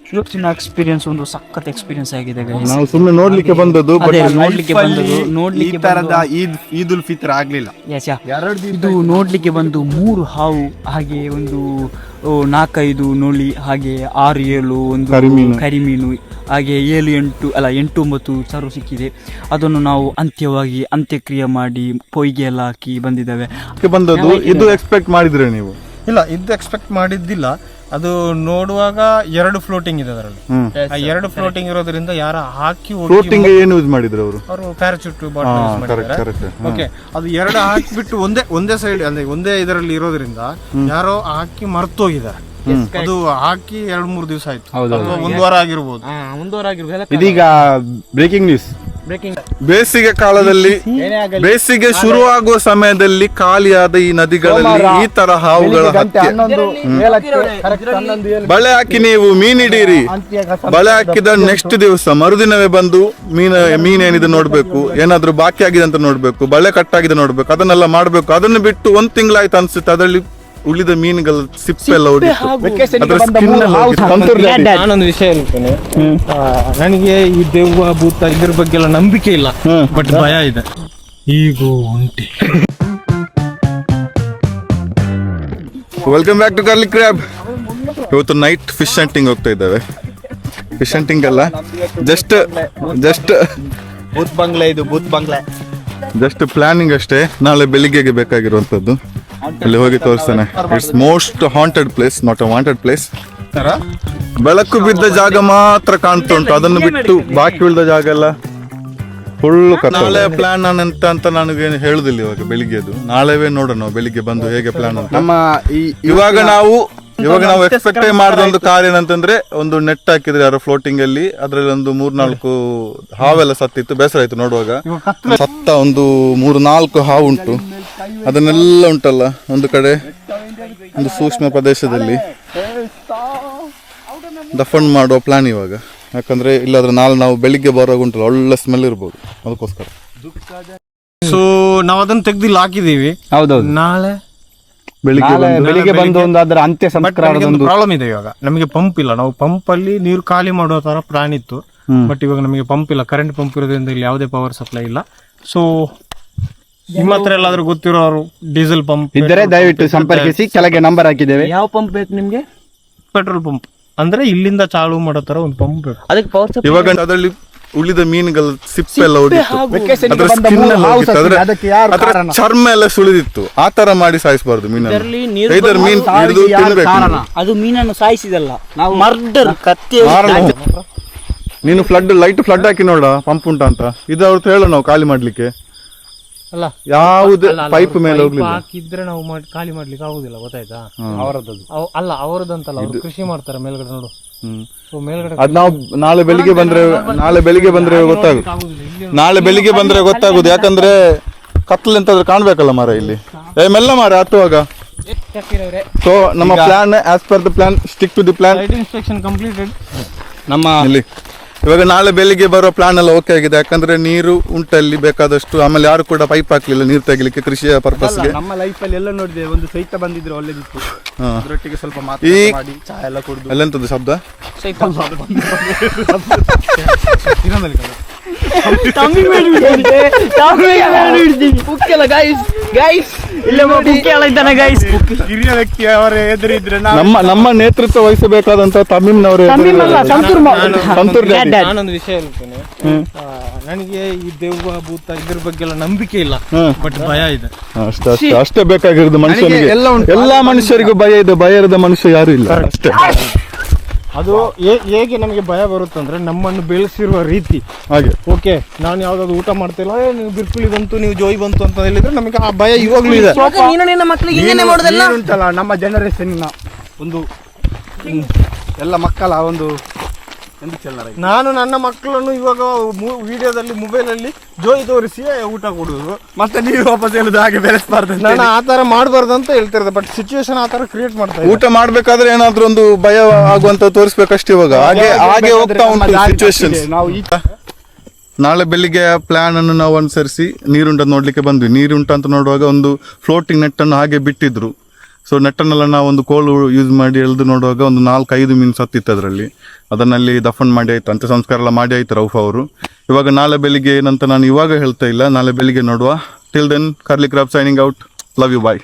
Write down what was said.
ಇವತ್ತಿನ ಎಕ್ಸ್ಪೀರಿಯನ್ಸ್ ಒಂದು ಸಖತ್ ಎಕ್ಸ್ಪೀರಿಯನ್ಸ್ ಆಗಿದೆ guys. ನಾವು ಸುಮ್ಮನೆ ನೋಡ್ಲಿಕ್ಕೆ ಬಂದದ್ದು ನೋಡ್ಲಿಕ್ಕೆ ತರದ ಈದ್ ಉಲ್ ಫಿತ್ರ್ ಆಗ್ಲಿಲ್ಲ. ಇದು ನೋಡ್ಲಿಕ್ಕೆ ಬಂದು 3 ಹಾವು, ಹಾಗೆ ಒಂದು 4-5 ನೊಳಿ, ಹಾಗೆ 6-7 ಒಂದು ಕರಿಮೀನು, ಹಾಗೆ 8-9 ಚರು ಸಿಕ್ಕಿದೆ. ಅದನ್ನು ನಾವು ಅಂತ್ಯಕ್ರಿಯೆ ಮಾಡಿ ಪೊಯ್ಗೆ ಎಲ್ಲ ಹಾಕಿ ಬಂದಿದ್ದೇವೆ. ಬಂದದ್ದು ಇದು ಎಕ್ಸ್ಪೆಕ್ಟ್ ಮಾಡಿದ್ರೆ ನೀವು? ಇಲ್ಲ, ಇದು ಎಕ್ಸ್ಪೆಕ್ಟ್ ಮಾಡಿದ್ದಿಲ್ಲ. ಅದು ನೋಡುವಾಗ 2 ಫ್ಲೋಟಿಂಗ್ ಇದೆ ಅದರಲ್ಲಿ. 2 ಫ್ಲೋಟಿಂಗ್ ಇರೋದ್ರಿಂದ ಯಾರ ಹಾಕಿ ಫ್ಲೋಟಿಂಗ್ ಏನು ಯೂಸ್ ಮಾಡಿದ್ರು ಅವರು ಪ್ಯಾರಾಚೂಟ್ ಬಾಟಲ್ ಯೂಸ್ ಮಾಡಿದ್ದಾರೆ. ಓಕೆ, ಅದು 2 ಹಾಕಿಬಿಟ್ಟು ಒಂದೇ ಸೈಡ್ ಅಂದ್ರೆ ಒಂದೇ ಇದರಲ್ಲಿ ಇರೋದ್ರಿಂದ ಯಾರೋ ಹಾಕಿ ಮರ್ತೋಗಿದ್ದಾರೆ. ಅದು ಹಾಕಿ 2-3 ದಿವಸ ಆಯ್ತು, 1 ವಾರ ಆಗಿರ್ಬೋದು. ಇದೀಗ ಬ್ರೇಕಿಂಗ್ ನ್ಯೂಸ್. ಬೇಸಿಗೆ ಕಾಲದಲ್ಲಿ ಬೇಸಿಗೆ ಶುರುವಾಗುವ ಸಮಯದಲ್ಲಿ ಖಾಲಿಯಾದ ಈ ನದಿಗಳಲ್ಲಿ ಈ ತರ ಹಾವುಗಳ ಹತ್ಯೆ. ಬಳೆ ಹಾಕಿ ನೀವು ಮೀನಿಡೀರಿ, ಬಳೆ ಹಾಕಿದ ನೆಕ್ಸ್ಟ್ ದಿವಸ ಮರುದಿನವೇ ಬಂದು ಮೀನೇನಿದೆ ನೋಡ್ಬೇಕು, ಏನಾದ್ರೂ ಬಾಕಿ ಆಗಿದೆ ಅಂತ ನೋಡ್ಬೇಕು, ಬಳೆ ಕಟ್ಟಾಗಿದೆ ನೋಡ್ಬೇಕು, ಅದನ್ನೆಲ್ಲ ಮಾಡ್ಬೇಕು. ಅದನ್ನು ಬಿಟ್ಟು 1 ತಿಂಗಳಾಯ್ತು ಅನ್ಸುತ್ತೆ, ಅದರಲ್ಲಿ ಉಳಿದ ಮೀನುಗಳ ಸಿಪ್ಪೆ ಎಲ್ಲ ನಾನೊಂದು ವಿಷಯ ಹೇಳ್ತೇನೆ. ನನಗೆ ಈ ದೆವ್ವ ಭೂತ ಇದ್ರ ಬಗ್ಗೆ ಎಲ್ಲ ನಂಬಿಕೆ ಇಲ್ಲ, ಬಟ್ ಭಯ ಇದೆ. ಈಗೂ ಉಂಟೆ. Welcome back to garlic crab. ಇವತ್ತು ನೈಟ್ ಫಿಶ್ ಹಂಟಿಂಗ್ ಹೋಗ್ತಾ ಇದ್ದೇವೆ. ಫಿಶ್ ಹಂಟಿಂಗ್ ಅಲ್ಲ, ಜಸ್ಟ್ ಭೂತ್ ಬಂಗ್ಲೆ ಇದು, ಭೂತ್ ಬಂಗ್ಲೆ. ಜಸ್ಟ್ ಪ್ಲಾನಿಂಗ್ ಅಷ್ಟೇ. ನಾಳೆ ಬೆಳಿಗ್ಗೆಗೆ ಬೇಕಾಗಿರುವಂತದ್ದು. ಅಲ್ಲಿ ಹೋಗಿ ತೋರಿಸ್ತಾನೆ. It's most haunted place, not a wanted place. ಬೆಳಕು ಬಿದ್ದ ಜಾಗ ಮಾತ್ರ ಕಾಣ್ತಾ ಉಂಟು, ಅದನ್ನು ಬಿಟ್ಟು ಬಾಕಿ ಉಳಿದ ಜಾಗ ಎಲ್ಲ ಫುಲ್. ನಾಳೆ ಪ್ಲಾನ್ ಅಂತ ನನಗೆ ಹೇಳುದಿಲ್ಲ ಇವಾಗ ಬೆಳಿಗ್ಗೆದು. ನಾಳೆವೇ ನೋಡೋಣ ಬೆಳಿಗ್ಗೆ ಬಂದು ಹೇಗೆ ಪ್ಲಾನ್ ಅಂತ. ಇವಾಗ ನಾವು ಎಕ್ಸ್ಪೆಕ್ಟ್ ಮಾಡಿದ ಒಂದು ಕಾರ್ಯ ಏನಂತಂದ್ರೆ, ಒಂದು ನೆಟ್ ಹಾಕಿದ್ರೆ ಯಾರು ಫ್ಲೋಟಿಂಗ್ ಅಲ್ಲಿ, ಅದ್ರಲ್ಲಿ ಒಂದು 3-4 ಹಾವೆಲ್ಲ ಸತ್ತಿತ್ತು. ಬೇಸರ ಆಯ್ತು ನೋಡುವಾಗ. ಸತ್ತ ಒಂದು 3-4 ಹಾವು ಉಂಟು. ಅದನ್ನೆಲ್ಲ ಉಂಟಲ್ಲ ಒಂದು ಕಡೆ ಒಂದು ಸೂಕ್ಷ್ಮ ಪ್ರದೇಶದಲ್ಲಿ ದಫನ್ ಮಾಡುವ ಪ್ಲಾನ್ ಇವಾಗ. ಯಾಕಂದ್ರೆ ಇಲ್ಲಾದ್ರೆ ನಾಳೆ ನಾವು ಬೆಳಿಗ್ಗೆ ಬರುವಾಗ ಉಂಟಲ್ಲ ಒಳ್ಳೆ ಸ್ಮೆಲ್ ಇರ್ಬೋದು, ಅದಕ್ಕೋಸ್ಕರ. ಸೊ ನಾವು ಅದನ್ನ ತೆಗ್ದು ಹಾಕಿದೀವಿ. ಹೌದೌದು, ನಾಳೆ ಬೆಳಿಗ್ಗೆ ಬಂದು ಒಂದು ಅದರ ಅಂತ್ಯ ಸಂಸ್ಕಾರದ ಒಂದು ಪ್ರಾಬ್ಲಮ್ ಇದೆ. ಇವಾಗ ನಮಗೆ ಪಂಪ್ ಇಲ್ಲ. ನಾವು ಪಂಪ್ ಅಲ್ಲಿ ನೀರು ಖಾಲಿ ಮಾಡೋ ತರ ಪ್ಲಾನ್ ಇತ್ತು, ಬಟ್ ಇವಾಗ ನಮಗೆ ಪಂಪ್ ಇಲ್ಲ. ಕರೆಂಟ್ ಪಂಪ್ ಇರೋದ್ರಿಂದ ಇಲ್ಲಿ ಯಾವುದೇ ಪವರ್ ಸಪ್ಲೈ ಇಲ್ಲ. ಸೊ ನಿಮ್ಮ ಹತ್ರ ಎಲ್ಲಾದ್ರೂ ಗೊತ್ತಿರೋರು ಡೀಸೆಲ್ ಪಂಪ್ ಇದ್ದರೆ ದಯವಿಟ್ಟು ಸಂಪರ್ಕಿಸಿ. ಕೆಳಗೆ ನಂಬರ್ ಹಾಕಿದ್ದೇವೆ. ಯಾವ ಪಂಪ್ ಬೇಕು ನಿಮ್ಗೆ? ಪೆಟ್ರೋಲ್ ಪಂಪ್ ಅಂದ್ರೆ ಇಲ್ಲಿಂದ ಚಾಲು ಮಾಡೋ ತರ ಒಂದು ಪಂಪ್ ಬೇಕು. ಅದಕ್ಕೆ ಪವರ್ ಸಪ್ಲೈ. ಇವಾಗ ಅದರಲ್ಲಿ ಉಳಿದ ಮೀನುಗಳ ಸಿಪ್ಪೆ ಎಲ್ಲ ಚರ್ಮ ಎಲ್ಲ ಸುಳಿದಿತ್ತು. ಆ ತರ ಮಾಡಿ ಸಾಯಿಸಬಾರ್ದು ಮೀನನ್ನು. ಅದು ಮೀನನ್ನು ಸಾಯಿಸಿದಲ್ಲ, ನಾವು ಮರ್ಡರ್ ಕತ್ತಿ. ನೀನು ಲೈಟ್ ಫ್ಲಡ್ ಹಾಕಿ ನೋಡ ಪಂಪ್ ಉಂಟ ಅಂತ. ಇದು ಅವ್ರದ್ದು ಹೇಳ ನಾವು ಖಾಲಿ ಮಾಡ್ಲಿಕ್ಕೆ. ಅಲ್ಲ, ಯಾವುದೇ ಪೈಪ್ ಮೇಲೆ ಹೋಗ್ಲಿಲ್ಲ. ಹಾಕಿದ್ರೆ ನಾವು ಖಾಲಿ ಮಾಡ್ಲಿಕ್ಕೆ ಆಗುದಿಲ್ಲ, ಗೊತ್ತಾಯ್ತಾ? ಅಲ್ಲ, ಅವರದಂತಲ್ಲ, ಅವ್ರು ಕೃಷಿ ಮಾಡ್ತಾರೆ ಮೇಲ್ಗಡೆ ನೋಡು. ಅದ್ ನಾವು ನಾಳೆ ಬೆಳಿಗ್ಗೆ ಬಂದ್ರೆ ಗೊತ್ತಾಗುದು. ಯಾಕಂದ್ರೆ ಕತ್ಲೆ ಎಂತಾದ್ರೂ ಕಾಣ್ಬೇಕಲ್ಲ ಮರ ಇಲ್ಲಿ. ಮೆಲ್ಲ ಮರ ಹತ್ತುವಾಗ. ಸೊ ನಮ್ಮ plan as per the plan, stick to the plan. Inspection completed. ನಮ್ಮ ಇಲ್ಲಿ ಇವಾಗ ನಾಳೆ ಬೆಳಿಗ್ಗೆ ಬರೋ ಪ್ಲಾನ್ ಎಲ್ಲ ಓಕೆ ಆಗಿದೆ. ಯಾಕಂದ್ರೆ ನೀರು ಉಂಟಲ್ಲಿ ಬೇಕಾದಷ್ಟು. ಆಮೇಲೆ ಯಾರು ಕೂಡ ಪೈಪ್ ಹಾಕ್ಲಿಲ್ಲ ನೀರು ತೆಗಿಲಿಕ್ಕೆ ಕೃಷಿಯ ಪರ್ಪಸ್ಗೆ. ನಮ್ಮ ಲೈಫ್ ಅಲ್ಲಿ ಎಲ್ಲ ನೋಡಿದೆ, ಒಂದು ಸೈತ ಬಂದಿದ್ರೆ ಒಳ್ಳೇದಿತ್ತು. ಅದರೊಟ್ಟಿಗೆ ಸ್ವಲ್ಪ ಮಾತಾಡಿ ಚಾ ಎಲ್ಲ ಕುಡಿದು. ಅಲ್ಲೆಂತದ್ದು ಶಬ್ದ? ಹಿರಿಯ ವ್ಯಕ್ತಿ ಅವರ ಎದುರಿದ್ರೆ ನಮ್ಮ ನೇತೃತ್ವ ವಹಿಸಬೇಕಾದಂತ ತಮೀಮ್ನವರೇ. ನಾನೊಂದು ವಿಷಯ ಹೇಳ್ತೇನೆ. ನನಗೆ ಈ ದೆವ್ವ ಭೂತ ಇದ್ರ ಬಗ್ಗೆ ಎಲ್ಲ ನಂಬಿಕೆ ಇಲ್ಲ, ಬಟ್ ಭಯ ಇದೆ. ಅಷ್ಟೇ ಬೇಕಾಗಿರೋದು ಮನುಷ್ಯನಿಗೆ. ಎಲ್ಲಾ ಮನುಷ್ಯರಿಗೂ ಭಯ ಇದೆ, ಭಯ ಇರದ ಮನುಷ್ಯ ಯಾರು ಇಲ್ಲ ಅಷ್ಟೇ. ಅದು ಹೇಗೆ ನಮಗೆ ಭಯ ಬರುತ್ತಂದ್ರೆ ನಮ್ಮನ್ನು ಬೆಳೆಸಿರುವ ರೀತಿ ಹಾಗೆ. ಓಕೆ, ನಾನು ಯಾವ್ದಾದ್ರು ಊಟ ಮಾಡ್ತಿಲ್ಲ, ನೀವು ಬಿರ್ಕುಳಿ ಬಂತು, ನೀವು ಜೋಯ್ ಬಂತು ಅಂತ ಹೇಳಿದ್ರೆ ನಮಗೆ ಆ ಭಯ ಇವಾಗ್ಲೂ ಇದೆ. ಉಂಟಲ್ಲ ನಮ್ಮ ಜನರೇಷನ್ ಒಂದು ಎಲ್ಲ ಮಕ್ಕಳ ಒಂದು ನಾನು ನನ್ನ ಮಕ್ಕಳನ್ನು ಇವಾಗ ವಿಡಿಯೋದಲ್ಲಿ ಮೊಬೈಲಲ್ಲಿ ಜೋಯ್ ತೋರಿಸಿ ಊಟ ಕೊಡುವುದು, ಮತ್ತೆ ನೀವು ವಾಪಸ್ ಹೇಳುದು ಹಾಗೆ ಬೆಳೆಸಬಾರ್ದು. ನಾನು ಆ ತರ ಮಾಡಬಾರ್ದು ಅಂತ ಹೇಳ್ತಿರೋದು, ಬಟ್ ಸಿಚುವೇಶನ್ ಆ ತರ ಕ್ರಿಯೇಟ್ ಮಾಡ್ತಾ ಊಟ ಮಾಡ್ಬೇಕಾದ್ರೆ ಏನಾದ್ರೂ ಒಂದು ಭಯ ಆಗುವಂತ ತೋರಿಸ್ಬೇಕಷ್ಟೇ. ಇವಾಗ ಹಾಗೆ ಹೋಗ್ತಾ ಉಂಟು ಸಿಚುವೇಶನ್. ನಾಳೆ ಬೆಳಿಗ್ಗೆ ಪ್ಲಾನ್ ಅನ್ನು ನಾವು ಅನುಸರಿಸಿ ನೀರುಂಟ ನೋಡ್ಲಿಕ್ಕೆ ಬಂದ್ವಿ. ನೀರುಂಟ ಅಂತ ನೋಡುವಾಗ ಒಂದು ಫ್ಲೋಟಿಂಗ್ ನೆಟ್ ಅನ್ನು ಹಾಗೆ ಬಿಟ್ಟಿದ್ರು. ಸೊ ನೆಟ್ಟನ್ನೆಲ್ಲ ನಾವು ಒಂದು ಕೋಲು ಯೂಸ್ ಮಾಡಿ ಎಳೆದು ನೋಡುವಾಗ ಒಂದು 4-5 ಮೀನು ಸತ್ತಿತ್ತು ಅದರಲ್ಲಿ. ಅದನ್ನಲ್ಲಿ ದಫನ್ ಮಾಡಿ ಆಯ್ತು, ಅಂತ್ಯ ಸಂಸ್ಕಾರ ಎಲ್ಲ ಮಾಡಿ ಆಯ್ತು ರೌಫ್ ಅವರು. ಇವಾಗ ನಾಳೆ ಬೆಳಿಗ್ಗೆ ಏನಂತ ನಾನು ಇವಾಗ ಹೇಳ್ತಾ ಇಲ್ಲ, ನಾಳೆ ಬೆಳಿಗ್ಗೆ ನೋಡುವ. Till then curly crab signing out. Love you, bye.